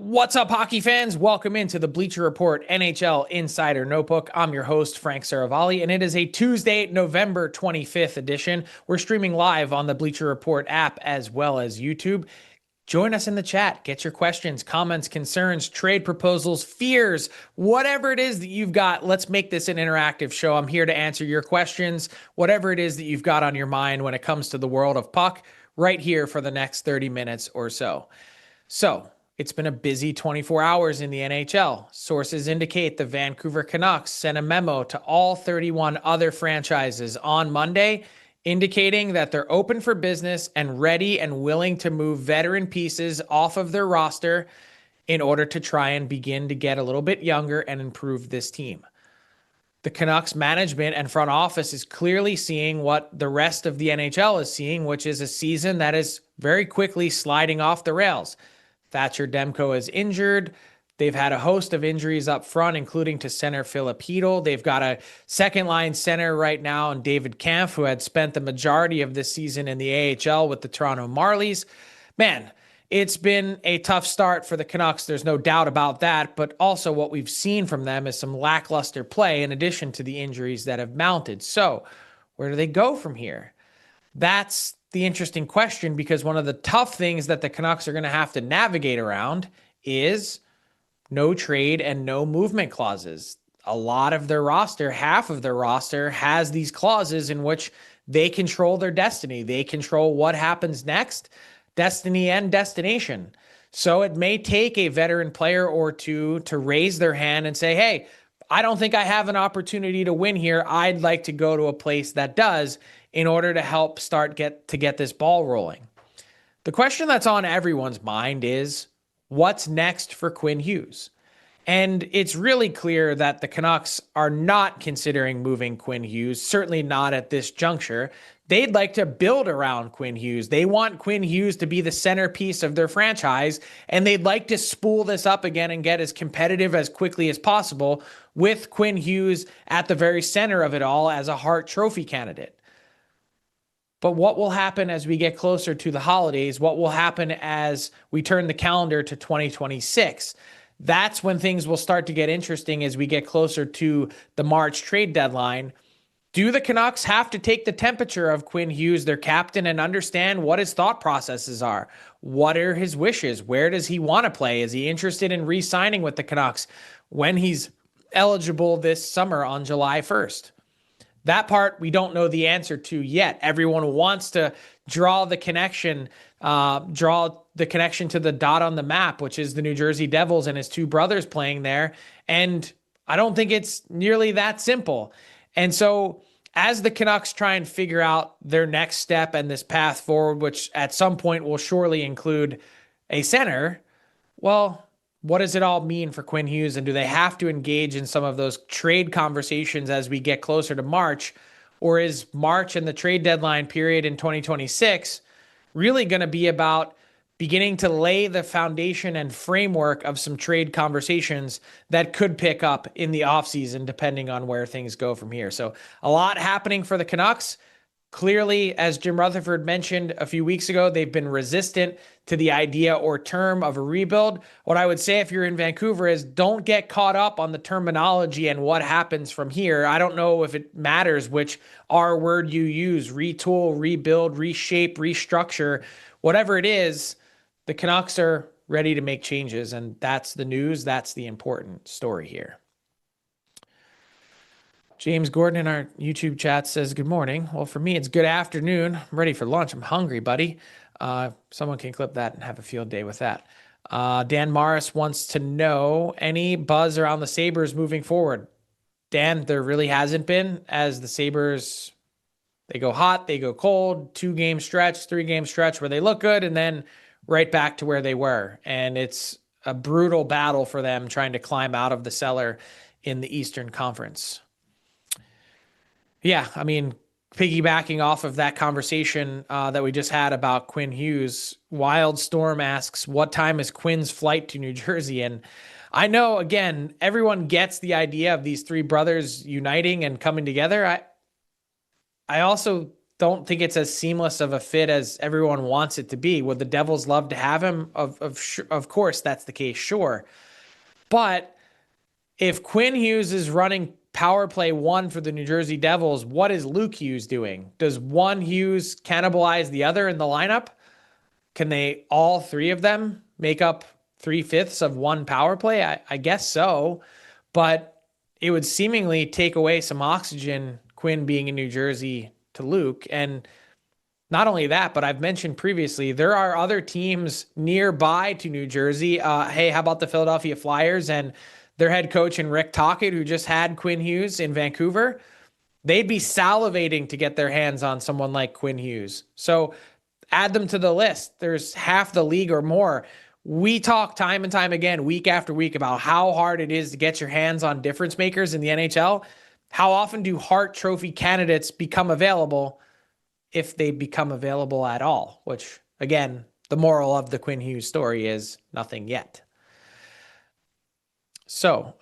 What's up, hockey fans? Welcome into the Bleacher Report NHL Insider Notebook. I'm your host, Frank Seravalli, and it is a Tuesday, November 25th edition. We're streaming live on the Bleacher Report app as well as YouTube. Join us in the chat. Get your questions, comments, concerns, trade proposals, fears, whatever it is that you've got. Let's make this an interactive show. I'm here to answer your questions, whatever it is that you've got on your mind when it comes to the world of puck, right here for the next 30 minutes or so. It's been a busy 24 hours in the NHL. Sources indicate the Vancouver Canucks sent a memo to all 31 other franchises on Monday, indicating that they're open for business and ready and willing to move veteran pieces off of their roster in order to try and begin to get a little bit younger and improve this team. The Canucks management and front office is clearly seeing what the rest of the NHL is seeing, which is a season that is very quickly sliding off the rails. Thatcher Demko is injured. They've had a host of injuries up front, including to center Philip Hedl. They've got a second-line center right now in David Kampf, who had spent the majority of this season in the AHL with the Toronto Marlies. Man, it's been a tough start for the Canucks. There's no doubt about that. But also what we've seen from them is some lackluster play in addition to the injuries that have mounted. So where do they go from here? That's the interesting question, because one of the tough things that the Canucks are going to have to navigate around is no trade and no movement clauses. A lot of their roster, half of their roster, has these clauses in which they control their destiny. They control what happens next, destiny and destination. So it may take a veteran player or two to raise their hand and say, hey, I don't think I have an opportunity to win here. I'd like to go to a place that does, in order to help get this ball rolling. The question that's on everyone's mind is, what's next for Quinn Hughes? And it's really clear that the Canucks are not considering moving Quinn Hughes, certainly not at this juncture. They'd like to build around Quinn Hughes. They want Quinn Hughes to be the centerpiece of their franchise, and they'd like to spool this up again and get as competitive as quickly as possible with Quinn Hughes at the very center of it all as a Hart Trophy candidate. But what will happen as we get closer to the holidays? What will happen as we turn the calendar to 2026? That's when things will start to get interesting as we get closer to the March trade deadline. Do the Canucks have to take the temperature of Quinn Hughes, their captain, and understand what his thought processes are? What are his wishes? Where does he want to play? Is he interested in re-signing with the Canucks when he's eligible this summer on July 1st? That part we don't know the answer to yet. Everyone wants to draw the connection to the dot on the map, which is the New Jersey Devils and his two brothers playing there. And I don't think it's nearly that simple. And so as the Canucks try and figure out their next step and this path forward, which at some point will surely include a center, well, what does it all mean for Quinn Hughes? And do they have to engage in some of those trade conversations as we get closer to March? Or is March and the trade deadline period in 2026 really going to be about beginning to lay the foundation and framework of some trade conversations that could pick up in the offseason, depending on where things go from here? So a lot happening for the Canucks. Clearly, as Jim Rutherford mentioned a few weeks ago, they've been resistant to the idea or term of a rebuild. What I would say if you're in Vancouver is don't get caught up on the terminology and what happens from here. I don't know if it matters which R word you use: retool, rebuild, reshape, restructure, whatever it is. The Canucks are ready to make changes, and that's the news. That's the important story here. James Gordon in our YouTube chat says, good morning. Well, for me, it's good afternoon. I'm ready for lunch. I'm hungry, buddy. Someone can clip that and have a field day with that. Dan Morris wants to know any buzz around the Sabres moving forward. Dan, there really hasn't been, as the Sabres, they go hot, they go cold, 2-game stretch, 3-game stretch where they look good, and then right back to where they were. And it's a brutal battle for them trying to climb out of the cellar in the Eastern Conference. Yeah, I mean, piggybacking off of that conversation that we just had about Quinn Hughes, Wildstorm asks, what time is Quinn's flight to New Jersey? And I know, again, everyone gets the idea of these three brothers uniting and coming together. I also don't think it's as seamless of a fit as everyone wants it to be. Would the Devils love to have him? Of course, that's the case, sure. But if Quinn Hughes is running power play 1 for the New Jersey Devils, what is Luke Hughes doing? Does one Hughes cannibalize the other in the lineup? Can they, all three of them, make up 3/5 of one power play? I guess so, but it would seemingly take away some oxygen, Quinn being in New Jersey, to Luke. And not only that, but I've mentioned previously, there are other teams nearby to New Jersey. Hey, how about the Philadelphia Flyers and their head coach and Rick Tocchet, who just had Quinn Hughes in Vancouver? They'd be salivating to get their hands on someone like Quinn Hughes. So add them to the list. There's half the league or more. We talk time and time again, week after week, about how hard it is to get your hands on difference makers in the NHL. How often do Hart Trophy candidates become available, if they become available at all? Which, again, the moral of the Quinn Hughes story is nothing yet. So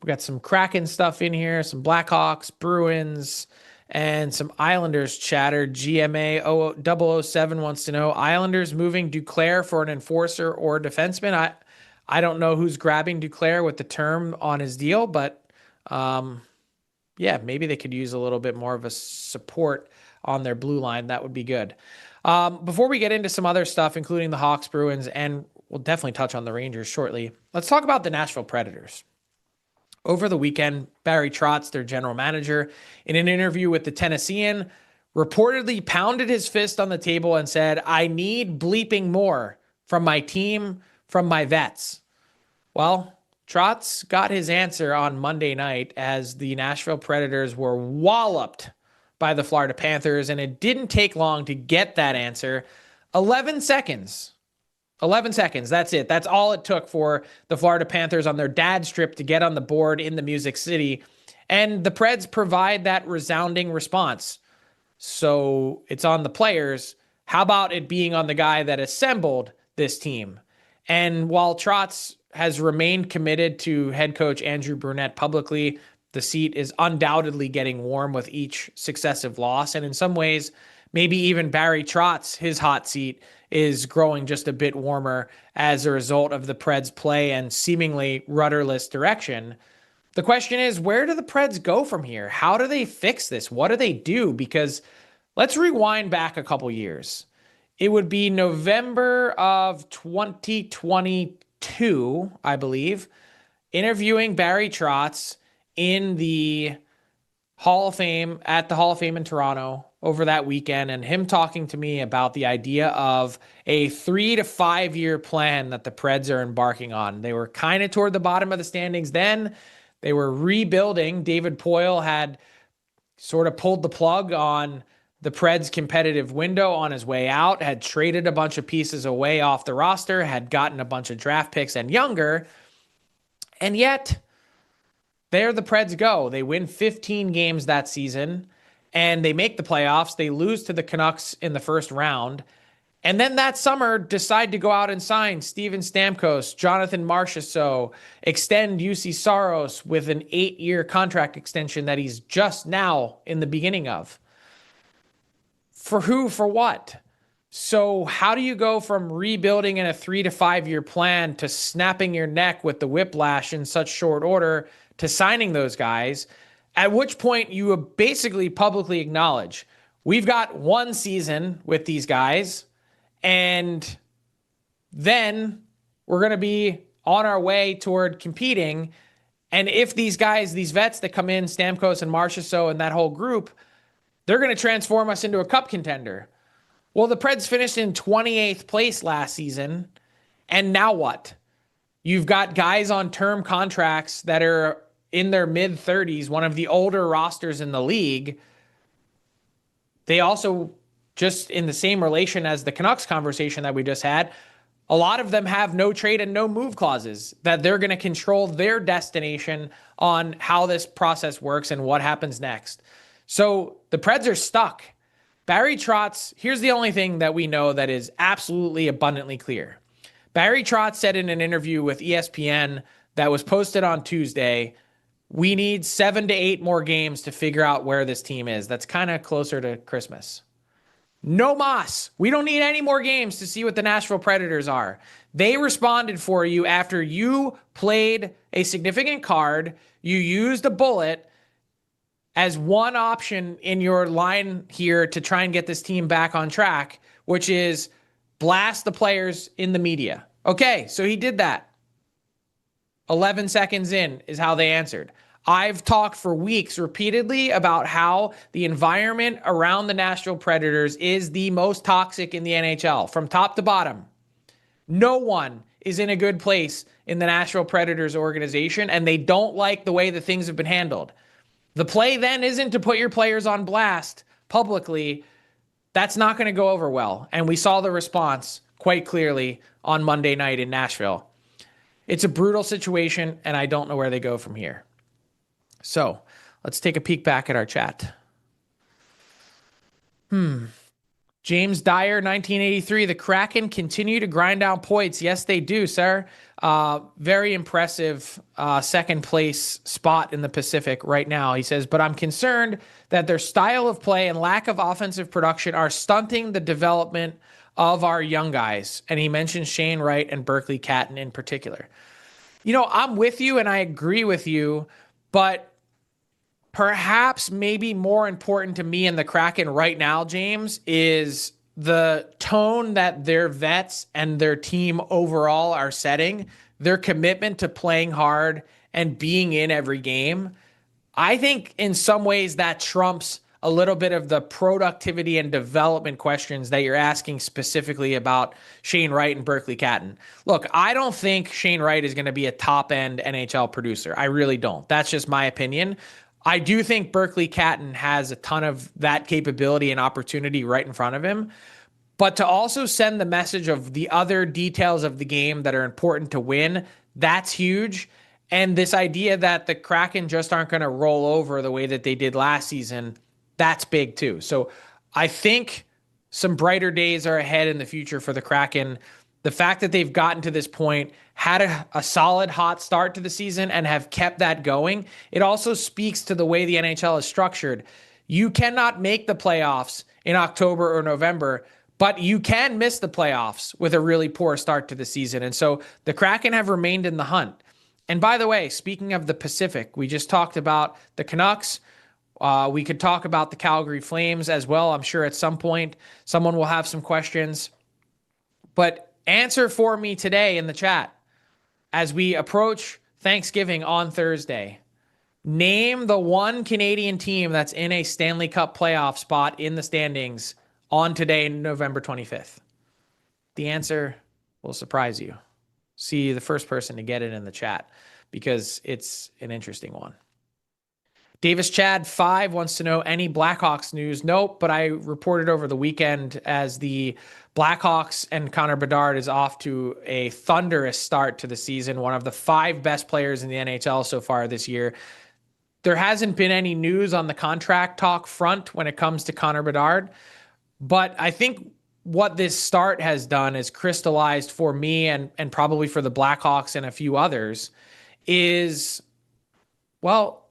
we got some Kraken stuff in here, some Blackhawks, Bruins, and some Islanders chatter. GMA 007 wants to know, Islanders moving Duclair for an enforcer or defenseman. I don't know who's grabbing Duclair with the term on his deal, but yeah, maybe they could use a little bit more of a support on their blue line. That would be good. Before we get into some other stuff, including the Hawks, Bruins, and we'll definitely touch on the Rangers shortly, let's talk about the Nashville Predators. Over the weekend, Barry Trotz, their general manager, in an interview with the Tennessean, reportedly pounded his fist on the table and said, I need bleeping more from my team, from my vets. Well, Trotz got his answer on Monday night as the Nashville Predators were walloped by the Florida Panthers, and it didn't take long to get that answer. 11 seconds. 11 seconds. That's it. That's all it took for the Florida Panthers on their dad's trip to get on the board in the Music City. And the Preds provide that resounding response. So it's on the players. How about it being on the guy that assembled this team? And while Trotz has remained committed to head coach Andrew Brunette publicly, the seat is undoubtedly getting warm with each successive loss. And in some ways, maybe even Barry Trotz, his hot seat, is growing just a bit warmer as a result of the Preds' play and seemingly rudderless direction. The question is, where do the Preds go from here? How do they fix this? What do they do? Because let's rewind back a couple years. It would be November of 2022, I believe, interviewing Barry Trotz in the Hall of Fame, at the Hall of Fame in Toronto over that weekend, and him talking to me about the idea of a 3 to 5 year plan that the Preds are embarking on. They were kind of toward the bottom of the standings then. They were rebuilding. David Poile had sort of pulled the plug on the Preds' competitive window on his way out, had traded a bunch of pieces away off the roster, had gotten a bunch of draft picks and younger, and yet there the Preds go. They win 15 games that season, and they make the playoffs. They lose to the Canucks in the first round. And then that summer, decide to go out and sign Steven Stamkos, Jonathan Marchessault, extend UC Saros with an 8-year contract extension that he's just now in the beginning of. For who? For what? So how do you go from rebuilding in a 3 to 5 year plan to snapping your neck with the whiplash in such short order to signing those guys? At which point you basically publicly acknowledge, we've got one season with these guys, and then we're going to be on our way toward competing. And if these guys, these vets that come in, Stamkos and Marchessault and that whole group, they're going to transform us into a cup contender. Well, the Preds finished in 28th place last season, and now what? You've got guys on term contracts that are in their mid-30s, one of the older rosters in the league. They also, just in the same relation as the Canucks conversation that we just had, a lot of them have no trade and no move clauses, that they're going to control their destination on how this process works and what happens next. So the Preds are stuck. Barry Trotz, here's the only thing that we know that is absolutely abundantly clear. Barry Trotz said in an interview with ESPN that was posted on Tuesday, We need 7 to 8 more games to figure out where this team is. That's kind of closer to Christmas. No mas. We don't need any more games to see what the Nashville Predators are. They responded for you after you played a significant card. You used a bullet as one option in your line here to try and get this team back on track, which is blast the players in the media. Okay, so he did that. 11 seconds in is how they answered. I've talked for weeks repeatedly about how the environment around the Nashville Predators is the most toxic in the NHL from top to bottom. No one is in a good place in the Nashville Predators organization, and they don't like the way that things have been handled. The play then isn't to put your players on blast publicly. That's not going to go over well. And we saw the response quite clearly on Monday night in Nashville. It's a brutal situation, and I don't know where they go from here. So let's take a peek back at our chat. James Dyer, 1983. The Kraken continue to grind down points. Yes, they do, sir. Very impressive second place spot in the Pacific right now. He says, but I'm concerned that their style of play and lack of offensive production are stunting the development of our young guys. And he mentions Shane Wright and Berkeley Catton in particular. You know, I'm with you and I agree with you, but perhaps maybe more important to me and the Kraken right now, James, is the tone that their vets and their team overall are setting, their commitment to playing hard and being in every game. I think in some ways that trumps a little bit of the productivity and development questions that you're asking specifically about Shane Wright and Berkeley Catton. Look, I don't think Shane Wright is going to be a top-end NHL producer. I really don't. That's just my opinion. I do think Berkeley Catton has a ton of that capability and opportunity right in front of him. But to also send the message of the other details of the game that are important to win, that's huge. And this idea that the Kraken just aren't going to roll over the way that they did last season, that's big too. So I think some brighter days are ahead in the future for the Kraken. The fact that they've gotten to this point, had a solid hot start to the season and have kept that going, it also speaks to the way the NHL is structured. You cannot make the playoffs in October or November, but you can miss the playoffs with a really poor start to the season. And so the Kraken have remained in the hunt. And by the way, speaking of the Pacific, we just talked about the Canucks. We could talk about the Calgary Flames as well. I'm sure at some point someone will have some questions. But answer for me today in the chat as we approach Thanksgiving on Thursday. Name the one Canadian team that's in a Stanley Cup playoff spot in the standings on today, November 25th. The answer will surprise you. See the first person to get it in the chat because it's an interesting one. Davis Chad 5 wants to know any Blackhawks news. Nope, but I reported over the weekend as the Blackhawks and Connor Bedard is off to a thunderous start to the season, one of the 5 best players in the NHL so far this year. There hasn't been any news on the contract talk front when it comes to Connor Bedard, but I think what this start has done is crystallized for me and probably for the Blackhawks and a few others is, well,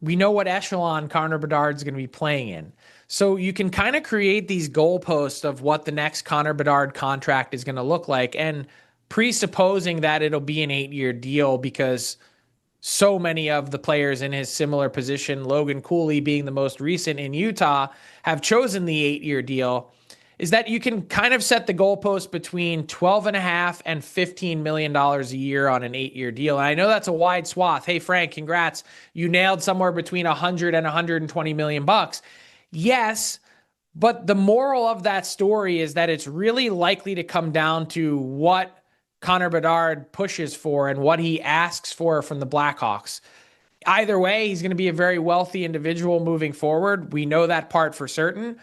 we know what echelon Connor Bedard's going to be playing in. So you can kind of create these goalposts of what the next Connor Bedard contract is going to look like, and presupposing that it'll be an 8-year deal because so many of the players in his similar position, Logan Cooley being the most recent in Utah, have chosen the 8-year deal, is that you can kind of set the goalpost between $12.5 and $15 million a year on an 8-year deal. And I know that's a wide swath. Hey, Frank, congrats. You nailed somewhere between 100 and 120 million bucks. Yes, but the moral of that story is that it's really likely to come down to what Connor Bedard pushes for and what he asks for from the Blackhawks. Either way, he's going to be a very wealthy individual moving forward. We know that part for certain.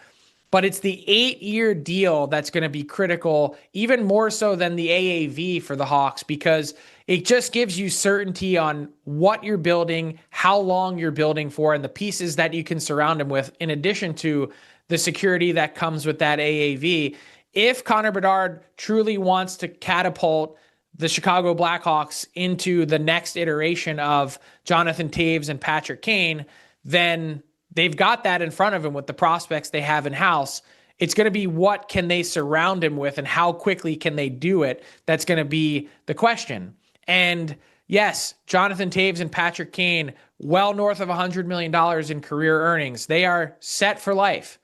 But it's the 8-year deal that's going to be critical, even more so than the AAV for the Hawks, because it just gives you certainty on what you're building, how long you're building for, and the pieces that you can surround him with, in addition to the security that comes with that AAV. If Connor Bedard truly wants to catapult the Chicago Blackhawks into the next iteration of Jonathan Toews and Patrick Kane, then they've got that in front of him with the prospects they have in-house. It's going to be what can they surround him with and how quickly can they do it? That's going to be the question. And yes, Jonathan Toews and Patrick Kane, well north of $100 million in career earnings. They are set for life.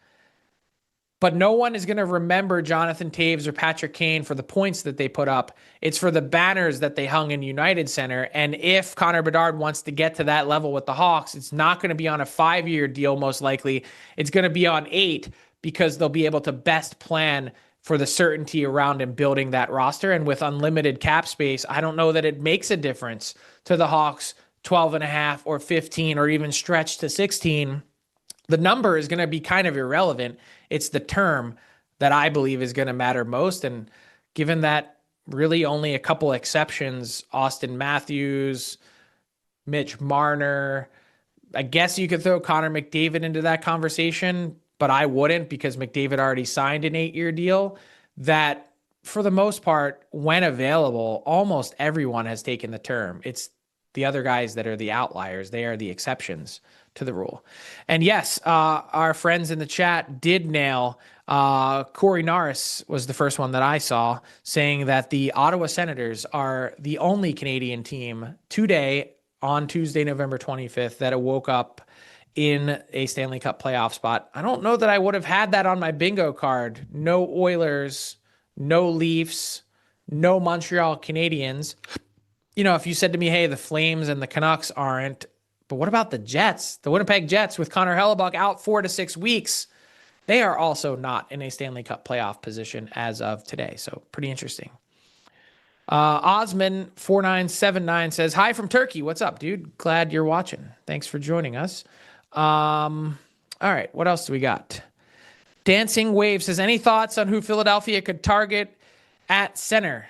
But no one is going to remember Jonathan Toews or Patrick Kane for the points that they put up. It's for the banners that they hung in United Center. And if Connor Bedard wants to get to that level with the Hawks, it's not going to be on a 5-year deal, most likely. It's going to be on 8 because they'll be able to best plan for the certainty around him building that roster. And with unlimited cap space, I don't know that it makes a difference to the Hawks 12.5 or 15 or even stretch to 16. The number is going to be kind of irrelevant. It's the term that I believe is going to matter most. And given that really only a couple exceptions, Austin Matthews, Mitch Marner, I guess you could throw Connor McDavid into that conversation, but I wouldn't because McDavid already signed an 8-year deal, that for the most part, when available, almost everyone has taken the term. It's the other guys that are the outliers. They are the exceptions to the rule. And yes, our friends in the chat did nail Corey Norris was the first one that I saw saying that the Ottawa Senators are the only Canadian team today on Tuesday, November 25th, that woke up in a Stanley Cup playoff spot. I don't know that I would have had that on my bingo card. No Oilers, no Leafs, no Montreal Canadiens. You know, if you said to me, hey, the Flames and the Canucks aren't, but what about the Jets? The Winnipeg Jets with Connor Hellebuck out 4 to 6 weeks. They are also not in a Stanley Cup playoff position as of today. So pretty interesting. Osman4979 says, hi from Turkey. What's up, dude? Glad you're watching. Thanks for joining us. All right. What else do we got? Dancing Wave says, any thoughts on who Philadelphia could target at center?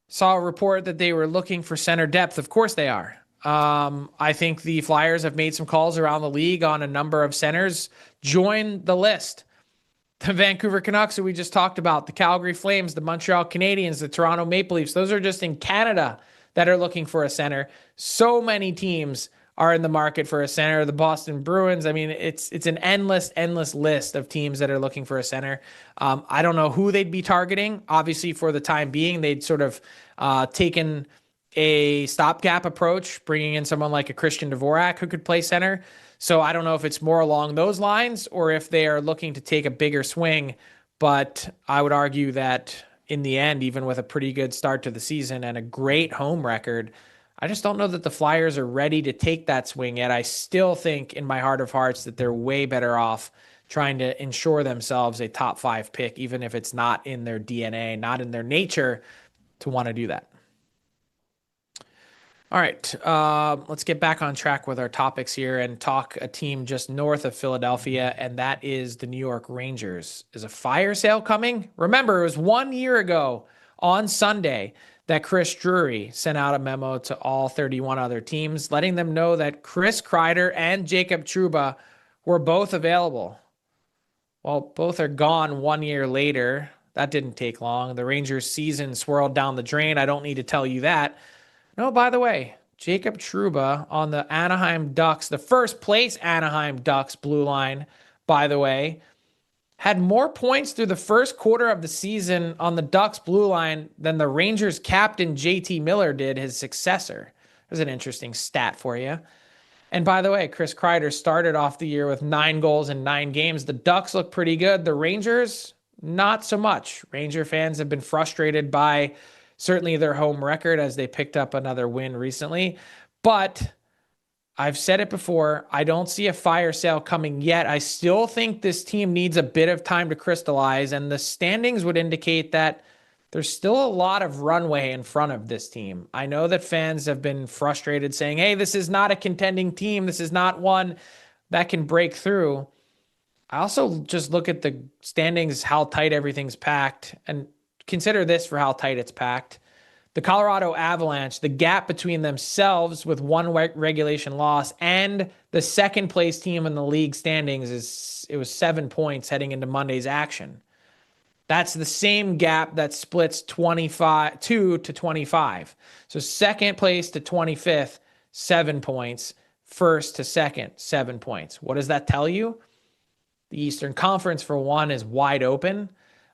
Saw a report that they were looking for center depth. Of course they are. I think the Flyers have made some calls around the league on a number of centers. Join the list. The Vancouver Canucks that we just talked about, the Calgary Flames, the Montreal Canadiens, the Toronto Maple Leafs. Those are just in Canada that are looking for a center. So many teams are in the market for a center. The Boston Bruins. I mean, it's an endless list of teams that are looking for a center. I don't know who they'd be targeting. Obviously, for the time being, they'd sort of taken a stopgap approach, bringing in someone like a Christian Dvorak who could play center. So I don't know if it's more along those lines or if they are looking to take a bigger swing. But I would argue that in the end, even with a pretty good start to the season and a great home record, I just don't know that the Flyers are ready to take that swing yet. I still think in my heart of hearts that they're way better off trying to ensure themselves a top 5 pick, even if it's not in their DNA, not in their nature to want to do that. All right, let's get back on track with our topics here and talk a team just north of Philadelphia, and that is the New York Rangers. Is a fire sale coming? Remember, it was 1 year ago on Sunday that Chris Drury sent out a memo to all 31 other teams, letting them know that Chris Kreider and Jacob Trouba were both available. Well, both are gone 1 year later. That didn't take long. The Rangers' season swirled down the drain. I don't need to tell you that. No, by the way, Jacob Trouba on the Anaheim Ducks, the first place Anaheim Ducks blue line, by the way, had more points through the first quarter of the season on the Ducks blue line than the Rangers captain JT Miller did, his successor. There's an interesting stat for you. And by the way, Chris Kreider started off the year with 9 goals in 9 games. The Ducks look pretty good. The Rangers, not so much. Ranger fans have been frustrated by certainly their home record as they picked up another win recently. But I've said it before, I don't see a fire sale coming yet. I still think this team needs a bit of time to crystallize, and the standings would indicate that there's still a lot of runway in front of this team. I know that fans have been frustrated saying, hey, this is not a contending team. This is not one that can break through. I also just look at the standings, how tight everything's packed, and consider this for how tight it's packed. The Colorado Avalanche, the gap between themselves with 1 regulation loss and the second place team in the league standings it was 7 points heading into Monday's action. That's the same gap that splits 2 to 25. So second place to 25th, 7 points. First to second, 7 points. What does that tell you? The Eastern Conference, for one, is wide open.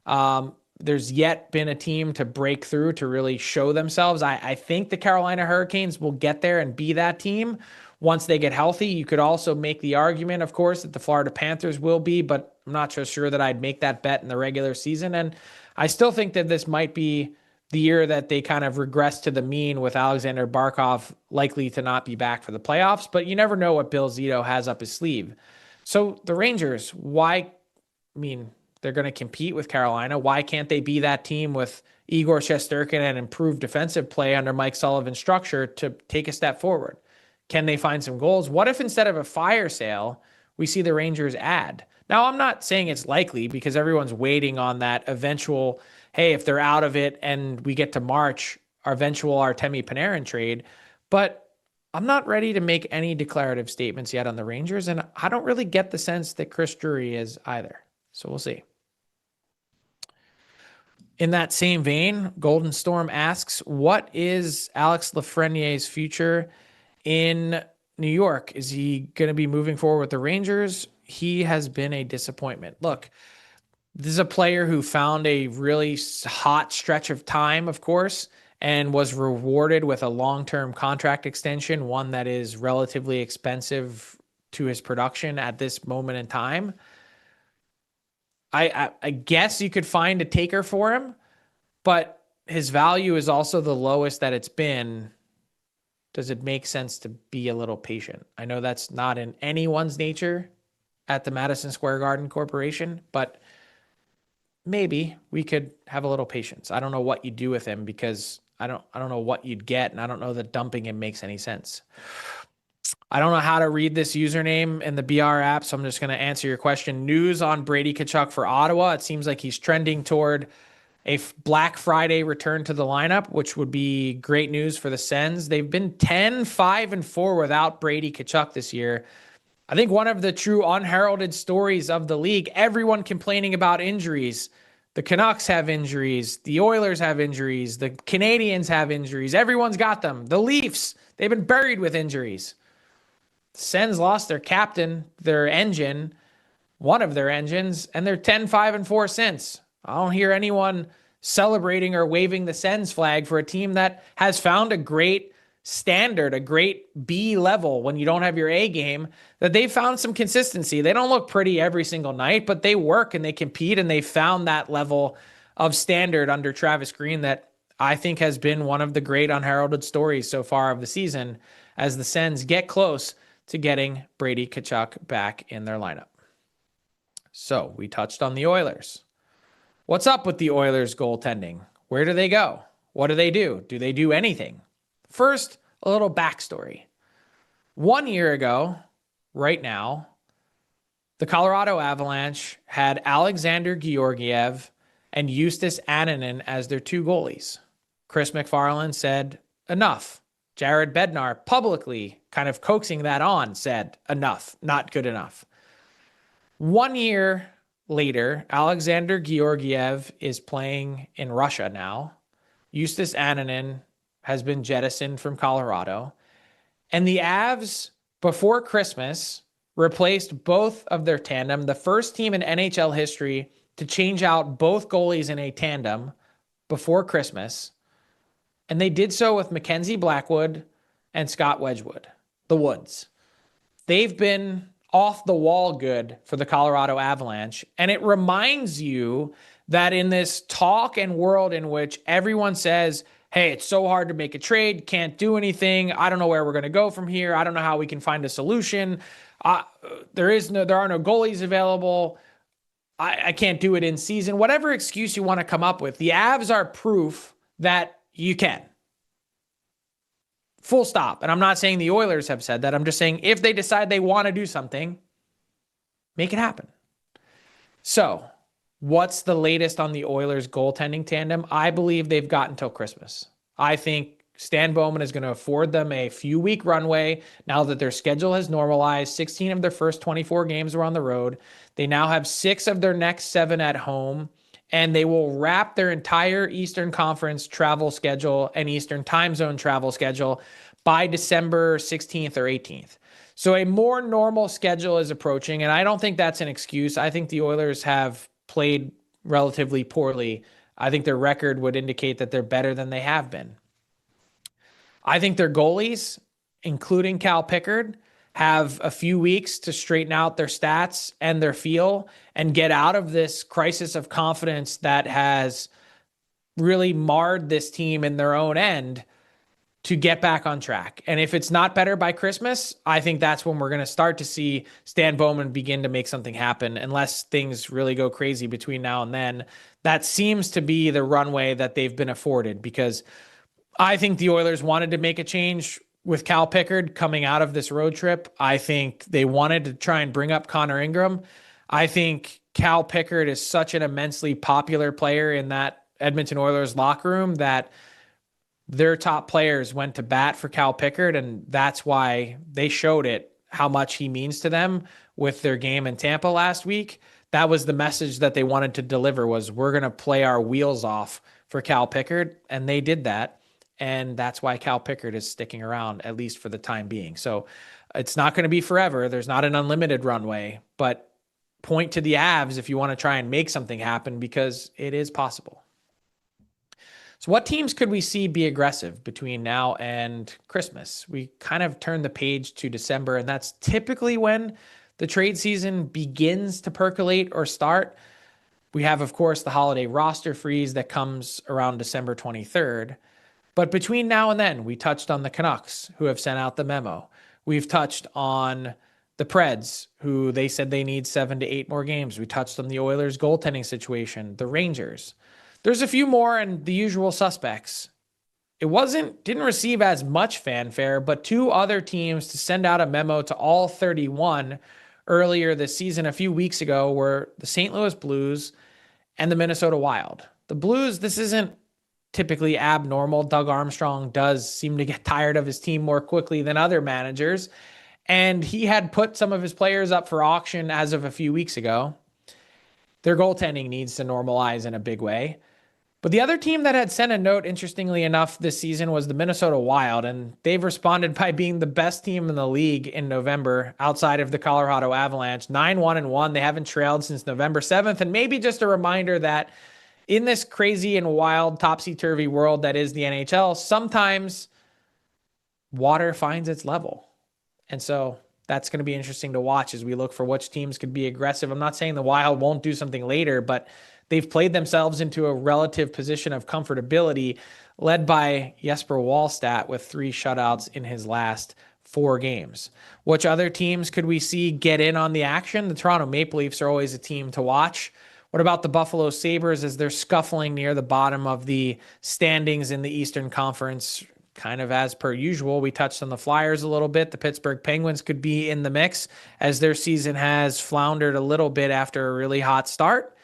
There's yet been a team to break through to really show themselves. I think the Carolina Hurricanes will get there and be that team once they get healthy. You could also make the argument, of course, that the Florida Panthers will be, but I'm not so sure that I'd make that bet in the regular season. And I still think that this might be the year that they kind of regress to the mean, with Alexander Barkov likely to not be back for the playoffs. But you never know what Bill Zito has up his sleeve. So the Rangers, why? I mean, they're going to compete with Carolina. Why can't they be that team with Igor Shesterkin and improved defensive play under Mike Sullivan's structure to take a step forward? Can they find some goals? What if instead of a fire sale, we see the Rangers add? Now, I'm not saying it's likely, because everyone's waiting on that eventual, hey, if they're out of it and we get to March, our eventual Artemi Panarin trade. But I'm not ready to make any declarative statements yet on the Rangers, and I don't really get the sense that Chris Drury is either. So we'll see. In that same vein, Golden Storm asks, what is Alex Lafreniere's future in New York? Is he going to be moving forward with the Rangers? He has been a disappointment. Look, this is a player who found a really hot stretch of time, of course, and was rewarded with a long-term contract extension, one that is relatively expensive to his production at this moment in time. I guess you could find a taker for him, but his value is also the lowest that it's been. Does it make sense to be a little patient? I know that's not in anyone's nature at the Madison Square Garden Corporation, but maybe we could have a little patience. I don't know what you do with him, because I don't know what you'd get, and I don't know that dumping him makes any sense. I don't know how to read this username in the BR app, so I'm just going to answer your question. News on Brady Tkachuk for Ottawa. It seems like he's trending toward a Black Friday return to the lineup, which would be great news for the Sens. They've been 10-5-4 without Brady Tkachuk this year. I think one of the true unheralded stories of the league, everyone complaining about injuries. The Canucks have injuries. The Oilers have injuries. The Canadiens have injuries. Everyone's got them. The Leafs, they've been buried with injuries. Sens lost their captain, their engine, one of their engines, and they're 10-5-4 since. I don't hear anyone celebrating or waving the Sens flag for a team that has found a great standard, a great B level when you don't have your A game, that they've found some consistency. They don't look pretty every single night, but they work and they compete, and they found that level of standard under Travis Green that I think has been one of the great unheralded stories so far of the season, as the Sens get close to getting Brady Tkachuk back in their lineup. So we touched on the Oilers. What's up with the Oilers goaltending? Where do they go? What do they do? Do they do anything? First, a little backstory. 1 year ago, right now, the Colorado Avalanche had Alexander Georgiev and Justus Annunen as their two goalies. Chris McFarland said, enough. Jared Bednar publicly, kind of coaxing that on, said, enough, not good enough. 1 year later, Alexander Georgiev is playing in Russia now. Justus Annunen has been jettisoned from Colorado. And the Avs, before Christmas, replaced both of their tandem, the first team in NHL history to change out both goalies in a tandem before Christmas. And they did so with Mackenzie Blackwood and Scott Wedgwood, the Woods. They've been off the wall good for the Colorado Avalanche. And it reminds you that in this talk and world in which everyone says, hey, it's so hard to make a trade, can't do anything, I don't know where we're going to go from here, I don't know how we can find a solution, there are no goalies available, I can't do it in season, whatever excuse you want to come up with, the Avs are proof that you can. Full stop. And I'm not saying the Oilers have said that. I'm just saying if they decide they want to do something, make it happen. So, what's the latest on the Oilers goaltending tandem? I believe they've got until Christmas. I think Stan Bowman is going to afford them a few-week runway now that their schedule has normalized. 16 of their first 24 games were on the road. They now have 6 of their next 7 at home. and they will wrap their entire Eastern Conference travel schedule and Eastern time zone travel schedule by December 16th or 18th. So a more normal schedule is approaching, and I don't think that's an excuse. I think the Oilers have played relatively poorly. I think their record would indicate that they're better than they have been. I think their goalies, including Cal Pickard, have a few weeks to straighten out their stats and their feel and get out of this crisis of confidence that has really marred this team in their own end to get back on track. And if it's not better by Christmas, I think that's when we're going to start to see Stan Bowman begin to make something happen, unless things really go crazy between now and then. That seems to be the runway that they've been afforded, because I think the Oilers wanted to make a change with Cal Pickard coming out of this road trip. I think they wanted to try and bring up Connor Ingram. I think Cal Pickard is such an immensely popular player in that Edmonton Oilers locker room that their top players went to bat for Cal Pickard, and that's why they showed it, how much he means to them with their game in Tampa last week. That was the message that they wanted to deliver, was we're going to play our wheels off for Cal Pickard, and they did that. And that's why Cal Pickard is sticking around, at least for the time being. So it's not going to be forever. There's not an unlimited runway, but point to the Avs if you want to try and make something happen, because it is possible. So what teams could we see be aggressive between now and Christmas? We kind of turn the page to December, and that's typically when the trade season begins to percolate or start. We have, of course, the holiday roster freeze that comes around December 23rd. But between now and then, we touched on the Canucks, who have sent out the memo. We've touched on the Preds, who they said they need 7 to 8 more games. We touched on the Oilers' goaltending situation, the Rangers. There's a few more, and the usual suspects. It didn't receive as much fanfare, but 2 other teams to send out a memo to all 31 earlier this season, a few weeks ago, were the St. Louis Blues and the Minnesota Wild. The Blues, this isn't typically abnormal. Doug Armstrong does seem to get tired of his team more quickly than other managers, and he had put some of his players up for auction as of a few weeks ago. Their goaltending needs to normalize in a big way. But the other team that had sent a note, interestingly enough, this season was the Minnesota Wild, and they've responded by being the best team in the league in November outside of the Colorado Avalanche. 9-1-1. They haven't trailed since November 7th, and maybe just a reminder that in this crazy and wild, topsy-turvy world that is the NHL, sometimes water finds its level. And so that's going to be interesting to watch as we look for which teams could be aggressive. I'm not saying the Wild won't do something later, but they've played themselves into a relative position of comfortability, led by Jesper Wallstedt with 3 shutouts in his last 4 games. Which other teams could we see get in on the action? The Toronto Maple Leafs are always a team to watch. What about the Buffalo Sabres as they're scuffling near the bottom of the standings in the Eastern Conference? Kind of as per usual. We touched on the Flyers a little bit. The Pittsburgh Penguins could be in the mix as their season has floundered a little bit after a really hot start.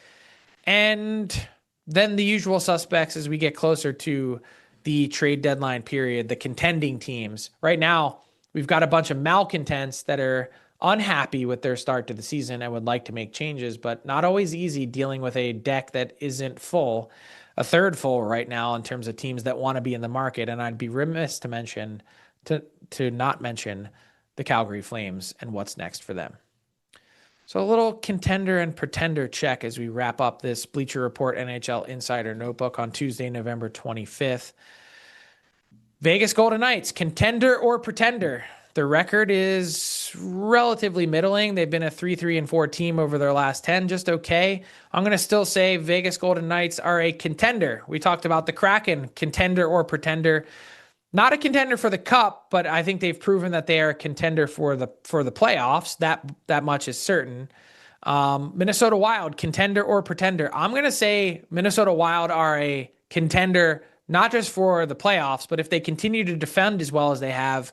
And then the usual suspects as we get closer to the trade deadline period, the contending teams. Right now, we've got a bunch of malcontents that are unhappy with their start to the season and would like to make changes, but not always easy dealing with a deck that isn't full, a third full right now in terms of teams that want to be in the market. And I'd be remiss to not mention the Calgary Flames and what's next for them. So a little contender and pretender check as we wrap up this Bleacher Report NHL Insider Notebook on Tuesday, November 25th. Vegas Golden Knights, contender or pretender? Their record is relatively middling. They've been a 3-3-4 team over their last 10, just okay. I'm going to still say Vegas Golden Knights are a contender. We talked about the Kraken, contender or pretender. Not a contender for the cup, but I think they've proven that they are a contender for the playoffs. That much is certain. Minnesota Wild, contender or pretender? I'm going to say Minnesota Wild are a contender, not just for the playoffs, but if they continue to defend as well as they have,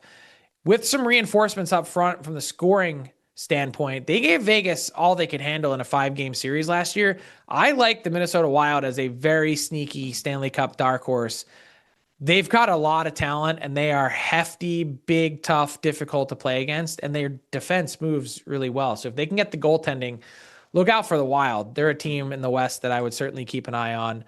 with some reinforcements up front from the scoring standpoint. They gave Vegas all they could handle in a 5-game series last year. I like the Minnesota Wild as a very sneaky Stanley Cup dark horse. They've got a lot of talent, and they are hefty, big, tough, difficult to play against, and their defense moves really well. So if they can get the goaltending look out for the Wild. They're a team in the West that I would certainly keep an eye on.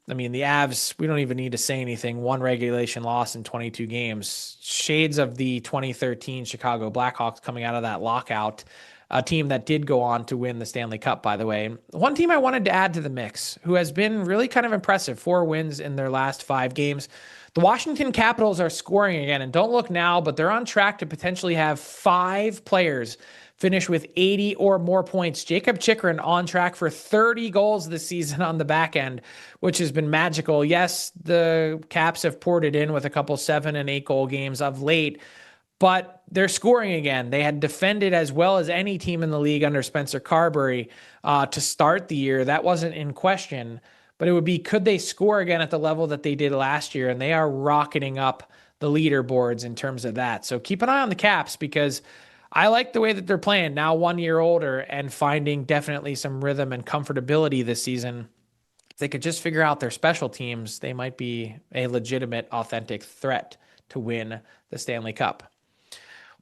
I mean, the Avs, we don't even need to say anything. One regulation loss in 22 games. Shades of the 2013 Chicago Blackhawks coming out of that lockout. A team that did go on to win the Stanley Cup, by the way. One team I wanted to add to the mix, who has been really kind of impressive, 4 wins in their last 5 games. The Washington Capitals are scoring again, and don't look now, but they're on track to potentially have 5 players finish with 80 or more points. Jacob Chychrun on track for 30 goals this season on the back end, which has been magical. Yes, the Caps have poured it in with a couple 7 and 8 goal games of late, but they're scoring again. They had defended as well as any team in the league under Spencer Carberry to start the year. That wasn't in question, but it would be, could they score again at the level that they did last year? And they are rocketing up the leaderboards in terms of that. So keep an eye on the Caps, because I like the way that they're playing now, 1 year older, and finding definitely some rhythm and comfortability this season. If they could just figure out their special teams, they might be a legitimate, authentic threat to win the Stanley Cup.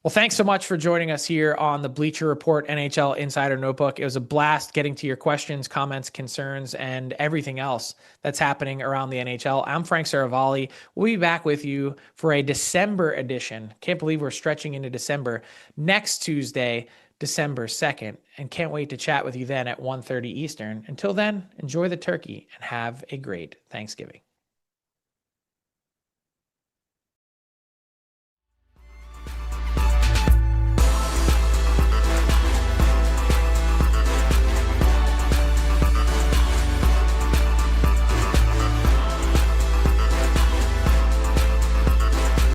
Well, thanks so much for joining us here on the Bleacher Report NHL Insider Notebook. It was a blast getting to your questions, comments, concerns, and everything else that's happening around the NHL. I'm Frank Seravalli. We'll be back with you for a December edition. Can't believe we're stretching into December. Next Tuesday, December 2nd, and can't wait to chat with you then at 1:30 Eastern. Until then, enjoy the turkey and have a great Thanksgiving.